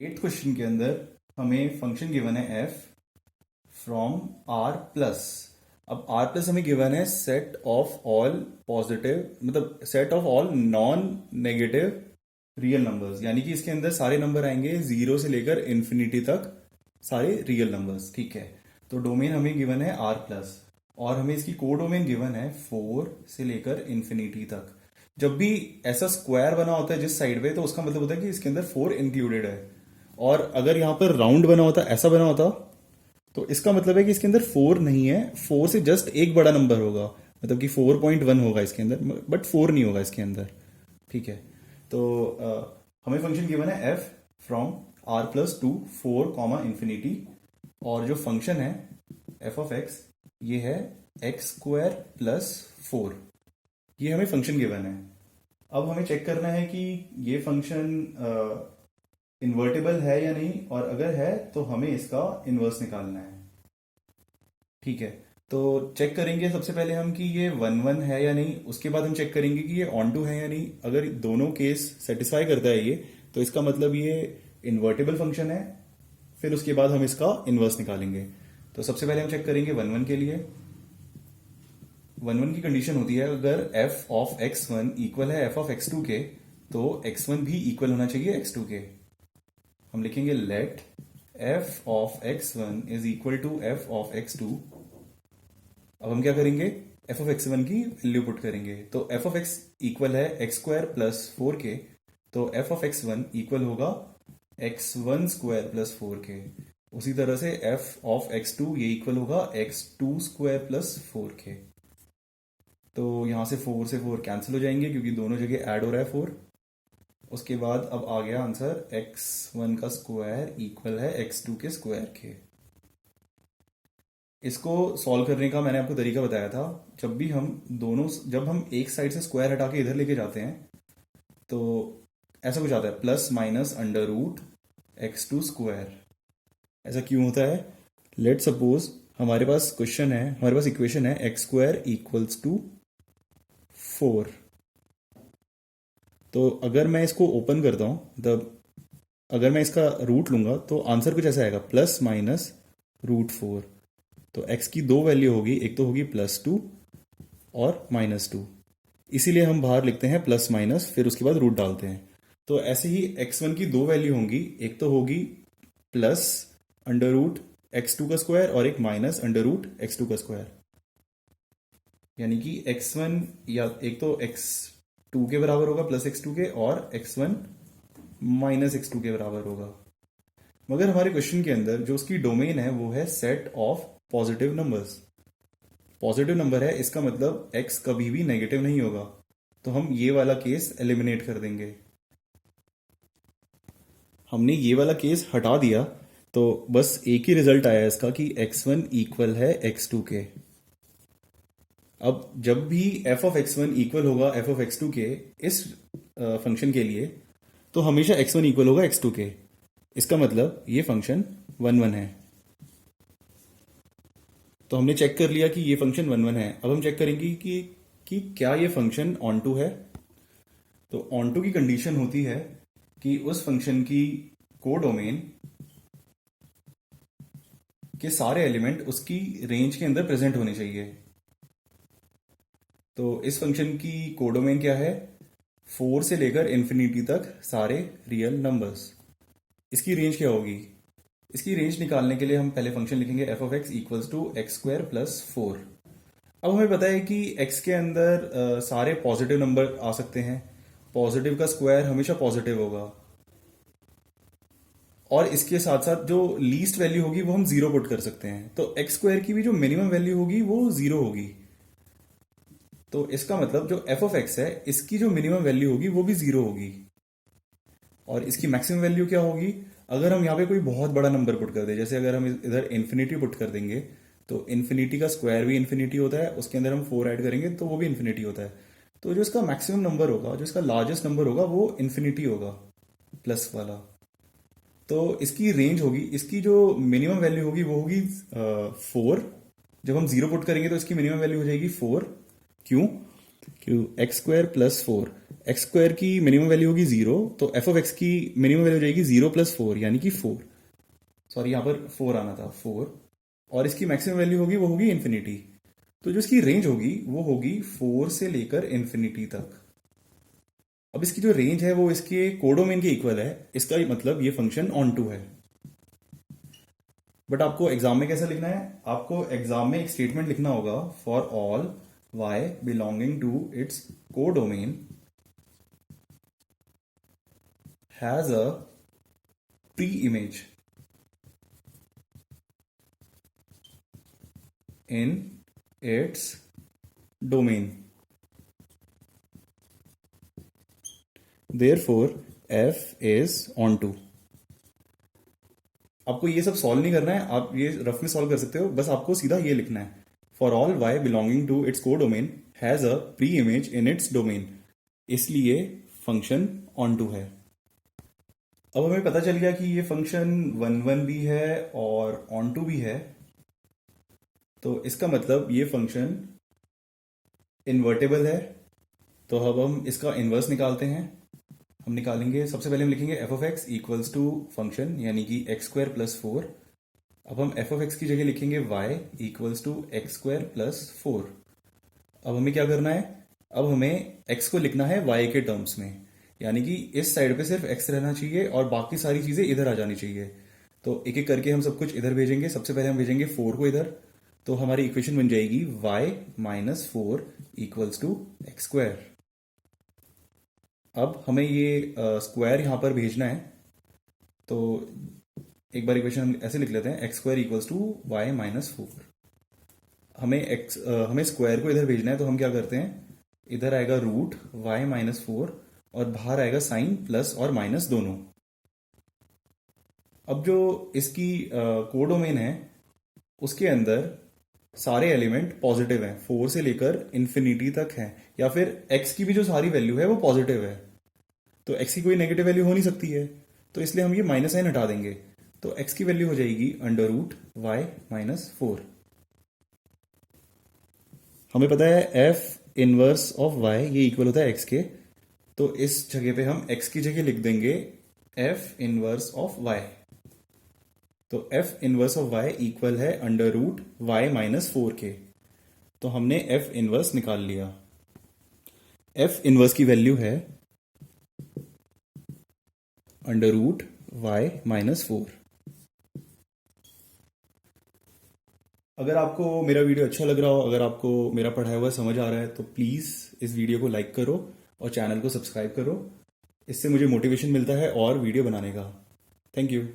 Eighth question के अंदर हमें फंक्शन गिवन है एफ फ्रॉम आर प्लस। अब आर प्लस हमें गिवन है सेट ऑफ ऑल पॉजिटिव, मतलब set of all non negative real numbers, यानी कि इसके अंदर सारे नंबर आएंगे जीरो से लेकर इन्फिनिटी तक, सारे रियल नंबर्स। ठीक है, तो डोमेन हमें गिवन है आर प्लस और हमें इसकी को डोमेन गिवन है 4 से लेकर इन्फिनिटी तक। जब भी ऐसा स्क्वायर बना होता है जिस साइड पे, तो उसका मतलब होता है कि इसके अंदर 4 इंक्लूडेड है। और अगर यहां पर राउंड बना होता, ऐसा बना होता, तो इसका मतलब है कि इसके अंदर 4 नहीं है, 4 से जस्ट एक बड़ा नंबर होगा, मतलब कि 4.1 होगा इसके अंदर, बट 4 नहीं होगा इसके अंदर। ठीक है, तो हमें फंक्शन गिवन है f from R plus two 4 comma infinity, और जो फंक्शन है एफ ऑफ एक्स ये है एक्स स्क्वायर प्लस 4। ये हमें फंक्शन गिवन है। अब हमें चेक करना है कि ये फंक्शन इन्वर्टेबल है या नहीं, और अगर है तो हमें इसका इन्वर्स निकालना है। ठीक है, तो चेक करेंगे सबसे पहले हम कि ये 1 1 है या नहीं, उसके बाद हम चेक करेंगे कि ये ऑन टू है या नहीं। अगर दोनों केस सेटिस्फाई करता है ये, तो इसका मतलब ये इन्वर्टेबल फंक्शन है। फिर उसके बाद हम इसका इन्वर्स निकालेंगे। तो सबसे पहले हम चेक करेंगे 1 1 के लिए। 1 1 की कंडीशन होती है अगर F of x one equal है एफ ऑफ एक्स टू के, तो एक्स वन भी इक्वल होना चाहिए एक्स टू के। हम लिखेंगे let f of x one is equal to f of x two. अब हम क्या करेंगे, एफ ऑफ एक्स वन की वैल्यू पुट करेंगे। तो एफ ऑफ एक्स इक्वल है एक्स स्क्वायर प्लस 4 के, तो f of x one equal होगा एक्स वन स्क्वायर प्लस 4 के। उसी तरह से एफ ऑफ एक्स टू ये इक्वल होगा एक्स टू स्क्वायर प्लस 4 के। तो यहां से 4 से 4 कैंसिल हो जाएंगे क्योंकि दोनों जगह ऐड हो रहा है 4। उसके बाद अब आ गया आंसर एक्स वन का स्क्वायर इक्वल है एक्स टू के स्क्वायर के। इसको सॉल्व करने का मैंने आपको तरीका बताया था। जब हम एक साइड से स्क्वायर हटा के इधर लेके जाते हैं, तो ऐसा कुछ आता है plus minus under root x two square. ऐसा क्यों होता है? लेट सपोज हमारे पास इक्वेशन है एक्स स्क्वायर इक्वल्स टू 4। तो अगर मैं इसको ओपन करता हूं, मतलब अगर मैं इसका रूट लूंगा, तो आंसर कुछ ऐसा आएगा प्लस माइनस रूट 4। तो x की दो वैल्यू होगी, एक तो होगी +2 और -2। इसीलिए हम बाहर लिखते हैं प्लस माइनस, फिर उसके बाद रूट डालते हैं। तो ऐसे ही x1 की दो वैल्यू होंगी, एक तो होगी प्लस अंडर रूट x2 का स्क्वायर और एक माइनस अंडर रूट x2 का स्क्वायर। यानी कि x1 या एक तो x2 के बराबर होगा प्लस x2 के, और x1 माइनस x2 के बराबर होगा। मगर हमारे क्वेश्चन के अंदर जो उसकी डोमेन है वो है set of positive numbers. Positive number है, इसका मतलब x कभी भी नेगेटिव नहीं होगा, तो हम ये वाला केस एलिमिनेट कर देंगे। हमने ये वाला केस हटा दिया, तो बस एक ही रिजल्ट आया इसका कि x1 इक्वल है x2 के। अब जब भी f ऑफ x1 इक्वल होगा f ऑफ x2 के इस फंक्शन के लिए, तो हमेशा x1 इक्वल होगा x2 के। इसका मतलब ये फंक्शन 1 1 है। तो हमने चेक कर लिया कि ये फंक्शन 1 1 है। अब हम चेक करेंगे कि क्या ये फंक्शन ऑन टू है। तो ऑन टू की कंडीशन होती है कि उस फंक्शन की को डोमेन के सारे एलिमेंट उसकी रेंज के अंदर प्रेजेंट होने चाहिए। तो इस फंक्शन की को डोमेन क्या है? 4 से लेकर इन्फिनिटी तक सारे रियल नंबर्स। इसकी रेंज क्या होगी? इसकी रेंज निकालने के लिए हम पहले फंक्शन लिखेंगे f of x equals to x square plus 4। अब हमें पता है कि x के अंदर सारे पॉजिटिव नंबर आ सकते हैं। पॉजिटिव का स्क्वायर हमेशा पॉजिटिव होगा, और इसके साथ साथ जो लीस्ट वैल्यू होगी वो हम जीरो पुट कर सकते हैं। तो एक्स स्क्वायर की भी जो मिनिमम वैल्यू होगी वो जीरो होगी। तो इसका मतलब जो एफ ऑफ एक्स है, इसकी जो मिनिमम वैल्यू होगी वो भी जीरो होगी। और इसकी मैक्सिमम वैल्यू क्या होगी? अगर हम यहाँ पे कोई बहुत बड़ा नंबर पुट कर दे, जैसे अगर हम इधर इन्फिनिटी पुट कर देंगे, तो इन्फिनिटी का स्क्वायर भी इन्फिनिटी होता है, उसके अंदर हम 4 ऐड करेंगे तो वो भी इन्फिनिटी होता है। तो जो इसका मैक्सिमम नंबर होगा, जो इसका लार्जेस्ट नंबर होगा, वो इन्फिनिटी होगा, प्लस वाला। तो इसकी रेंज होगी, इसकी जो मिनिमम वैल्यू होगी वो होगी 4। जब हम जीरो पुट करेंगे तो इसकी मिनिमम वैल्यू हो जाएगी 4। क्यों? X square plus 4। X square की मिनिमम वैल्यू होगी 0, तो एफ ऑफ एक्स की मिनिमम वैल्यू हो जाएगी 0 प्लस 4 यानी कि 4। सॉरी, यहां पर 4 आना था, 4। और इसकी मैक्सिमम वैल्यू होगी वो होगी इन्फिनिटी। तो जो इसकी रेंज होगी वो होगी 4 से लेकर इन्फिनिटी तक। अब इसकी जो रेंज है वो इसके कोडोमेन के इक्वल है, इसका मतलब ये फंक्शन ऑन टू है। बट आपको एग्जाम में कैसा लिखना है? आपको एग्जाम में एक स्टेटमेंट लिखना होगा, for all y belonging to its codomain has a pre image in its domain. Therefore, f is onto. आपको ये सब सॉल्व नहीं करना है, आप ये रफ में सॉल्व कर सकते हो, बस आपको सीधा ये लिखना है, for all y belonging to its codomain has a pre image in its domain, इसलिए फंक्शन ऑन टू है। अब हमें पता चल गया कि ये फंक्शन 1 भी है और ऑन टू भी है, तो इसका मतलब ये फंक्शन इन्वर्टेबल है। तो अब हम इसका इन्वर्स निकालते हैं। हम निकालेंगे, सबसे पहले हम लिखेंगे f of x equals to function यानी कि एक्स स्क्वायर प्लस 4। अब हम एफ ऑफ एक्स की जगह लिखेंगे y equals to x square plus 4। अब हमें क्या करना है? अब हमें एक्स को लिखना है वाई के टर्म्स में, यानी कि इस साइड पे सिर्फ एक्स रहना चाहिए और बाकी सारी चीजें इधर आ जानी चाहिए। तो एक एक करके हम सब कुछ इधर भेजेंगे। सबसे पहले हम भेजेंगे 4 को इधर, तो हमारी इक्वेशन बन जाएगी y minus 4 equals to x square. अब हमें ये स्क्वायर यहां पर भेजना है, तो एक बार इक्वेशन हम ऐसे लिख लेते हैं, x square equals to y minus 4। हमें स्क्वायर को इधर भेजना है, तो हम क्या करते हैं, इधर आएगा रूट y माइनस 4 और बाहर आएगा साइन प्लस और माइनस दोनों। अब जो इसकी कोडोमेन है उसके अंदर सारे एलिमेंट पॉजिटिव हैं, 4 से लेकर इन्फिनिटी तक हैं, या फिर x की भी जो सारी वैल्यू है वो पॉजिटिव है। तो x की कोई नेगेटिव वैल्यू हो नहीं सकती है, तो इसलिए हम ये माइनस साइन हटा देंगे। तो x की वैल्यू हो जाएगी अंडर रूट y माइनस 4। हमें पता है f इनवर्स ऑफ y ये इक्वल होता है x के, तो इस जगह पे हम x की जगह लिख देंगे f इनवर्स ऑफ y। तो f inverse of y equal है अंडर रूट y माइनस 4 के। तो हमने f इनवर्स निकाल लिया। f इनवर्स की वैल्यू है अंडर रूट y माइनस 4। अगर आपको मेरा वीडियो अच्छा लग रहा हो, अगर आपको मेरा पढ़ाया हुआ समझ आ रहा है, तो प्लीज़ इस वीडियो को लाइक करो और चैनल को सब्सक्राइब करो। इससे मुझे मोटिवेशन मिलता है और वीडियो बनाने का। Thank you.